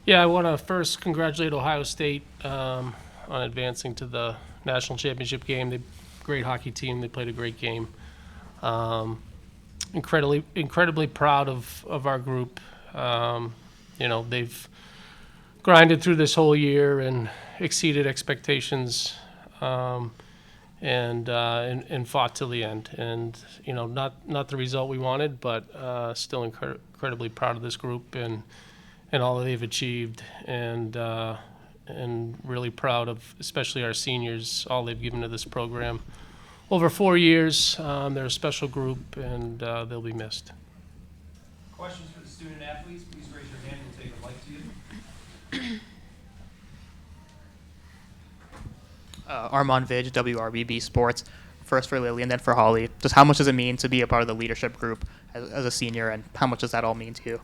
Yeah, I want to first congratulate Ohio State on advancing to the national championship game. They great hockey team. They played a great game. Um, incredibly proud of our group. They've grinded through this whole year and exceeded expectations. Um, and fought till the end. And not the result we wanted, but still incredibly proud of this group and all that they've achieved, and really proud of especially our seniors, all they've given to this program over 4 years. They're a special group, and they'll be missed. Questions for the student athletes, please raise your hand. We'll take a mic to you. Armand Vidge, WRBB Sports. First for Lily and then for Holly. Just how much does it mean to be a part of the leadership group as a senior, and how much does that all mean to you?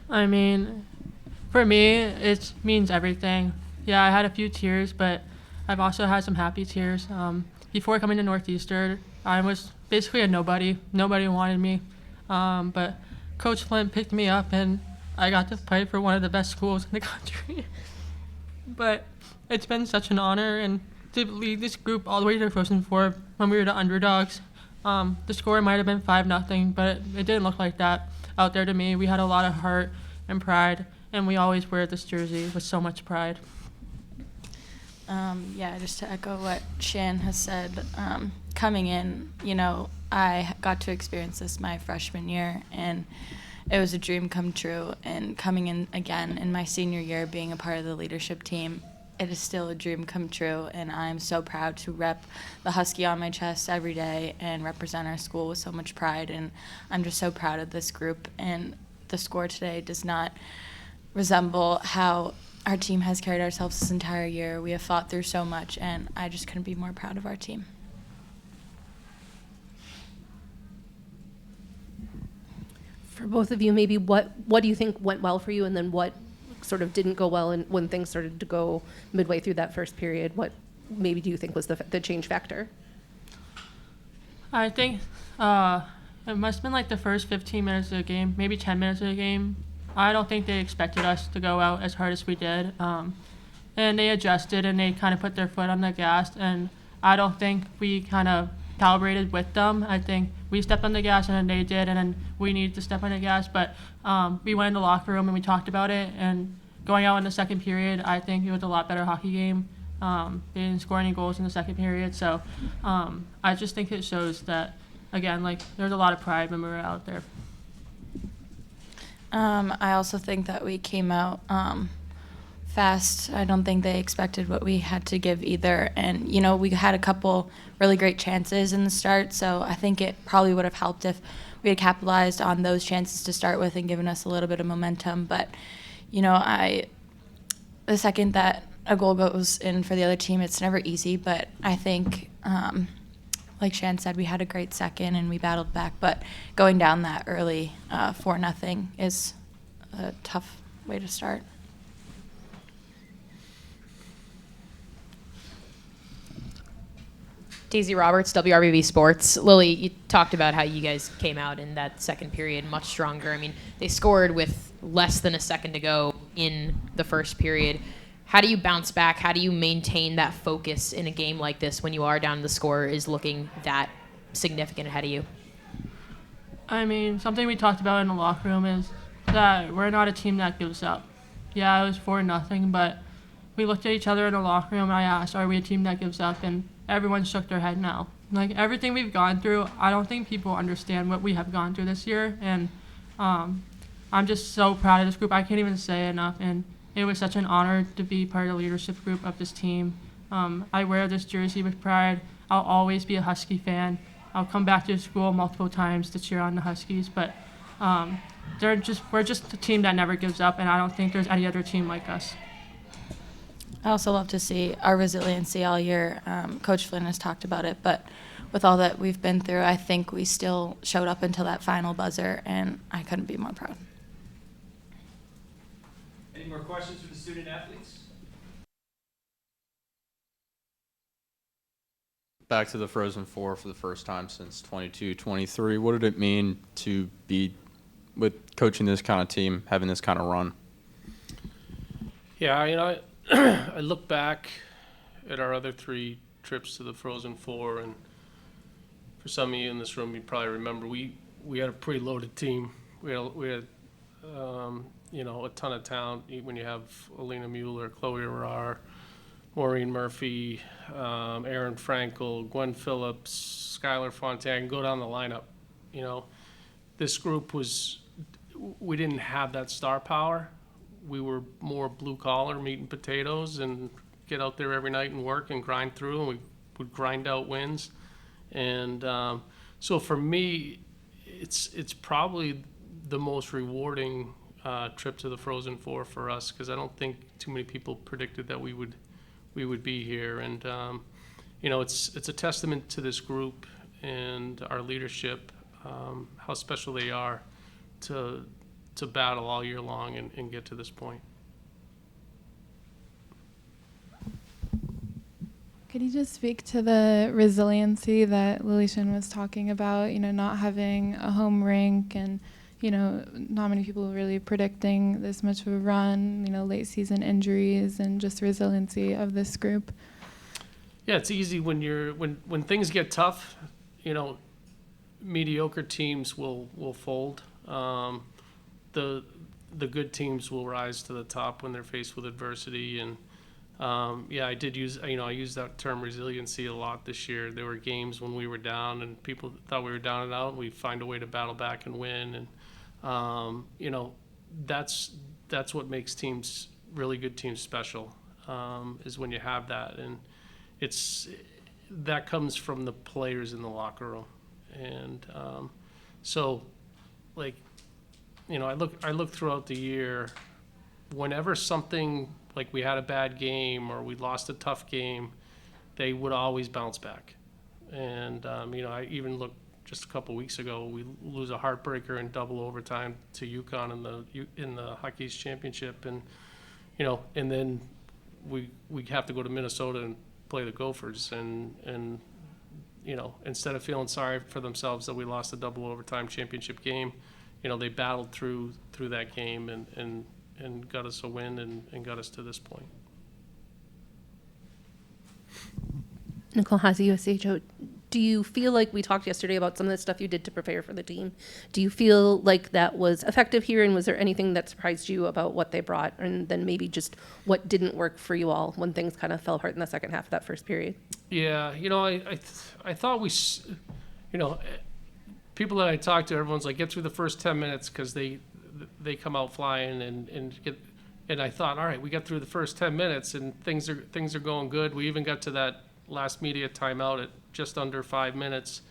I mean, for me, it means everything. Yeah, I had a few tears, but I've also had some happy tears. Before coming to Northeastern, I was basically a nobody. Nobody wanted me. But Coach Flint picked me up, and I got to play for one of the best schools in the country. But it's been such an honor, and to lead this group all the way to the Frozen Four when we were the underdogs. The score might have been 5-0, but it didn't look like that out there to me. We had a lot of heart and pride, and we always wear this jersey with so much pride. Yeah, just to echo what Shan has said, coming in, I got to experience this my freshman year, and it was a dream come true. And coming in again in my senior year, being a part of the leadership team, it is still a dream come true, and I'm so proud to rep the Husky on my chest every day and represent our school with so much pride. And I'm just so proud of this group, and the score today does not resemble how our team has carried ourselves this entire year. We have fought through so much, and I just couldn't be more proud of our team. For both of you, maybe what do you think went well for you, and then what sort of didn't go well, and when things started to go midway through that first period, what maybe do you think was the change factor? I think it must have been like the first 15 minutes of the game, maybe 10 minutes of the game. I don't think they expected us to go out as hard as we did. And they adjusted, and they kind of put their foot on the gas. And I don't think we kind of calibrated with them. I think we stepped on the gas, and then they did, and then we needed to step on the gas. But we went in the locker room, and we talked about it. And going out in the second period, I think it was a lot better hockey game. They didn't score any goals in the second period. So I just think it shows that, again, like, there's a lot of pride when we were out there. I also think that we came out fast. I don't think they expected what we had to give either. And, we had a couple really great chances in the start, so I think it probably would have helped if we had capitalized on those chances to start with and given us a little bit of momentum. But, the second that a goal goes in for the other team, it's never easy, but I think like Shan said, we had a great second and we battled back, but going down that early 4-0 is a tough way to start. Daisy Roberts, WRBB Sports. Lily, you talked about how you guys came out in that second period much stronger. I mean, they scored with less than a second to go in the first period. How do you bounce back? How do you maintain that focus in a game like this when you are down, the score is looking that significant ahead of you? I mean, something we talked about in the locker room is that we're not a team that gives up. Yeah, it was 4-0, but we looked at each other in the locker room, and I asked, are we a team that gives up? And everyone shook their head no. Like, everything we've gone through, I don't think people understand what we have gone through this year. And I'm just so proud of this group. I can't even say enough. And it was such an honor to be part of the leadership group of this team. I wear this jersey with pride. I'll always be a Husky fan. I'll come back to school multiple times to cheer on the Huskies. But we're just a team that never gives up, and I don't think there's any other team like us. I also love to see our resiliency all year. Coach Flynn has talked about it, but with all that we've been through, I think we still showed up until that final buzzer, and I couldn't be more proud. Any more questions for the student athletes? Back to the Frozen Four for the first time since 22-23. What did it mean to be with coaching this kind of team, having this kind of run? Yeah, I look back at our other 3 trips to the Frozen Four, and for some of you in this room, you probably remember we had a pretty loaded team. We had a ton of talent when you have Alina Mueller, Chloe Arar, Maureen Murphy, Aaron Frankel, Gwen Phillips, Skylar Fontaine, go down the lineup. This group we didn't have that star power. We were more blue collar, meat and potatoes, and get out there every night and work and grind through, and we would grind out wins. And so for me, it's probably the most rewarding trip to the Frozen Four for us, because I don't think too many people predicted that we would be here. And it's a testament to this group and our leadership, how special they are to battle all year long and get to this point. Could you just speak to the resiliency that Lilishan was talking about, not having a home rink and, not many people really predicting this much of a run, late season injuries, and just resiliency of this group? Yeah, it's easy when things get tough, mediocre teams will fold. The good teams will rise to the top when they're faced with adversity. And I did use I used that term resiliency a lot this year. There were games when we were down and people thought we were down and out, and we find a way to battle back and win. And that's what makes teams, really good teams, special, is when you have that. And that comes from the players in the locker room. And I look throughout the year, whenever something, like we had a bad game or we lost a tough game, they would always bounce back. And I even looked just a couple weeks ago, we lose a heartbreaker in double overtime to UConn in the Hockey East Championship, and and then we have to go to Minnesota and play the Gophers, and instead of feeling sorry for themselves that we lost a double overtime championship game, they battled through that game and got us a win and got us to this point. Nicole Hazy, USCHO. Do you feel like, we talked yesterday about some of the stuff you did to prepare for the team? Do you feel like that was effective here, and was there anything that surprised you about what they brought, and then maybe just what didn't work for you all when things kind of fell apart in the second half of that first period? Yeah, I thought people that I talked to, everyone's like, get through the first 10 minutes because they come out flying and I thought, all right, we got through the first 10 minutes and things are going good. We even got to that last media timeout at just under 5 minutes.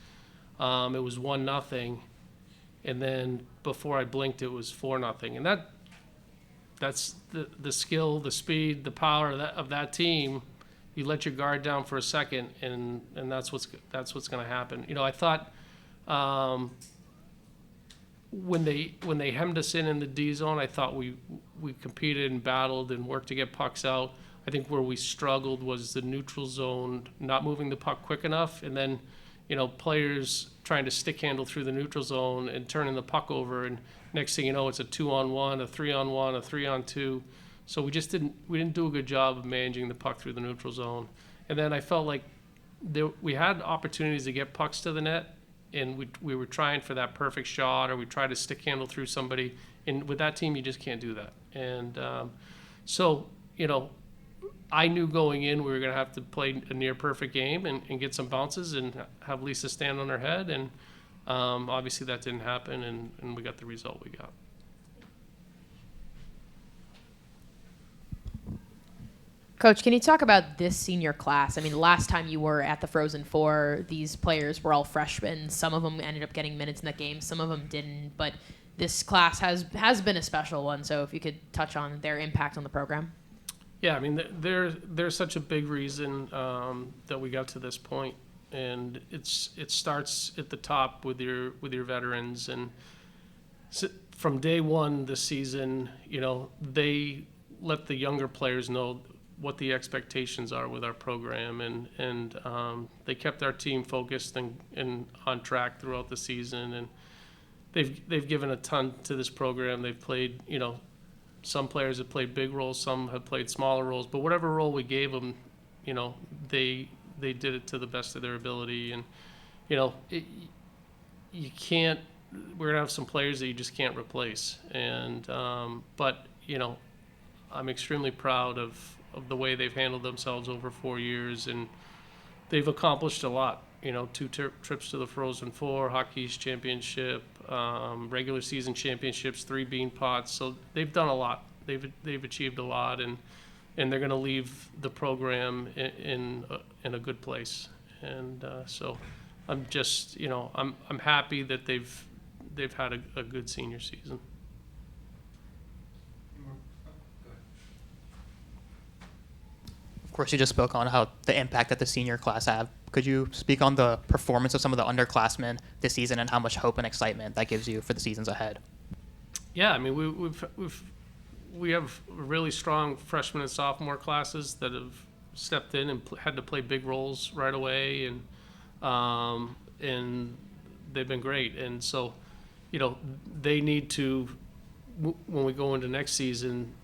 It was 1-0, and then before I blinked, it was 4-0, and that's the skill, the speed, the power of that team. You let your guard down for a second, and that's what's going to happen. I thought when they hemmed us in the D zone, I thought we competed and battled and worked to get pucks out. I think where we struggled was the neutral zone, not moving the puck quick enough, and then players trying to stick handle through the neutral zone and turning the puck over, and next thing you know, it's a 2-on-1, a 3-on-1, a 3-on-2. So we didn't do a good job of managing the puck through the neutral zone. And then I felt like we had opportunities to get pucks to the net, and we were trying for that perfect shot, or we tried to stick handle through somebody. And with that team, you just can't do that. And I knew going in we were going to have to play a near perfect game and get some bounces and have Lisa stand on her head. And obviously that didn't happen, and we got the result we got. Coach, can you talk about this senior class? I mean, last time you were at the Frozen Four, these players were all freshmen. Some of them ended up getting minutes in that game. Some of them didn't. But this class has been a special one. So if you could touch on their impact on the program. Yeah, I mean, they're such a big reason that we got to this point, and it starts at the top with your veterans. And so from day one this season, they let the younger players know what the expectations are with our program, and they kept our team focused and on track throughout the season. they've given a ton to this program. They've played, some players have played big roles, some have played smaller roles, but whatever role we gave them, they did it to the best of their ability. And, you can't, we're going to have some players that you just can't replace. And, but, I'm extremely proud of the way they've handled themselves over 4 years, and they've accomplished a lot. 2 trips to the Frozen Four, Hockey East Championship, regular season championships, 3 bean pots. So they've done a lot. They've achieved a lot, and they're going to leave the program in a good place. And so I'm just, I'm happy that they've had a good senior season. Of course, you just spoke on how the impact that the senior class had. Could you speak on the performance of some of the underclassmen this season and how much hope and excitement that gives you for the seasons ahead? Yeah, I mean, we have really strong freshman and sophomore classes that have stepped in and had to play big roles right away, and they've been great. And so, they need to, when we go into next season,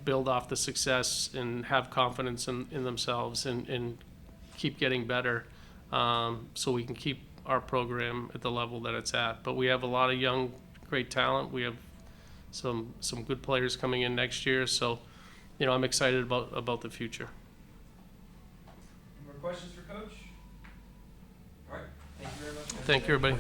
build off the success and have confidence in themselves and keep getting better, so we can keep our program at the level that it's at. But we have a lot of young, great talent. We have some good players coming in next year. So, I'm excited about the future. Any more questions for Coach? All right, thank you very much. Thank you, everybody.